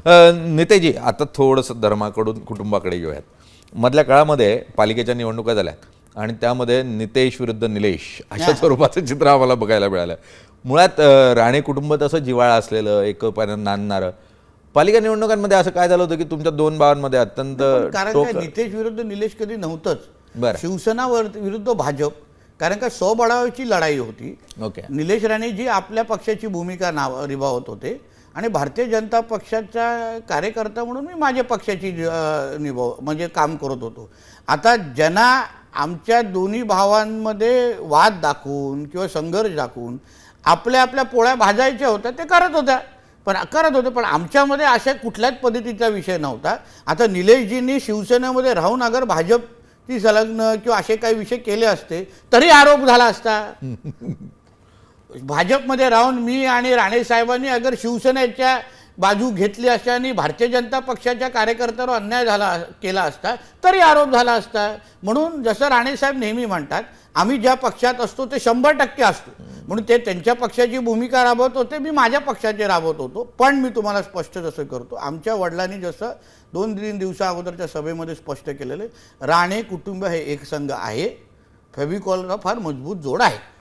नेतेजी, आता थोडंसं धर्माकडून कुटुंबाकडे घेऊयात. मधल्या काळामध्ये पालिकेच्या निवडणुका झाल्यात आणि त्यामध्ये नितेश विरुद्ध निलेश अशा स्वरूपाचं चित्र आम्हाला बघायला मिळालं. मुळात राणे कुटुंब तसं जिव्हाळा असलेलं, एकोप्यानं नांदणारं. पालिका निवडणुकांमध्ये असं काय झालं होतं की तुमच्या दोन भावांमध्ये अत्यंत कारण काय नितेश विरुद्ध निलेश कधी नव्हतंच. बरं. शिवसेना विरुद्ध भाजप, कारण का स्वबळावाची लढाई होती. ओके. निलेश राणे जी आपल्या पक्षाची भूमिका निभावत होते आणि भारतीय जनता पक्षाचा कार्यकर्ता म्हणून मी माझ्या पक्षाची म्हणजे काम करत होतो. आता ज्यांना आमच्या दोन्ही भावांमध्ये वाद दाखवून किंवा संघर्ष दाखवून आपल्या आपल्या पोळ्या भाजायच्या होत्या ते करत होते, पण आमच्यामध्ये अशा कुठल्याच पद्धतीचा विषय नव्हता. आता निलेशजींनी शिवसेनेमध्ये राहून अगर भाजपची संलग्न किंवा असे काही विषय केले असते तरी आरोप झाला असता. भाजपमध्ये राहून मी आणि राणे साहेबांनी अगर शिवसेनेच्या बाजू घेतली असती आणि भारतीय जनता पक्षाच्या कार्यकर्त्यावर अन्याय केला असता तरी आरोप झाला असता. म्हणून जसं राणे साहेब नेहमी म्हणतात, आम्ही ज्या पक्षात असतो ते 100% असतो. म्हणून ते त्यांच्या पक्षाची भूमिका राबवत होते, मी माझ्या पक्षाची राबवत होतो. पण मी तुम्हाला स्पष्ट जसं करतो, आमच्या वडिलांनी जसं 2-3 दिवसा अगोदरच्या सभेमध्ये स्पष्ट केलेलं, राणे कुटुंब हे एक संघ आहे, फेविकॉलचा फार मजबूत जोड आहे.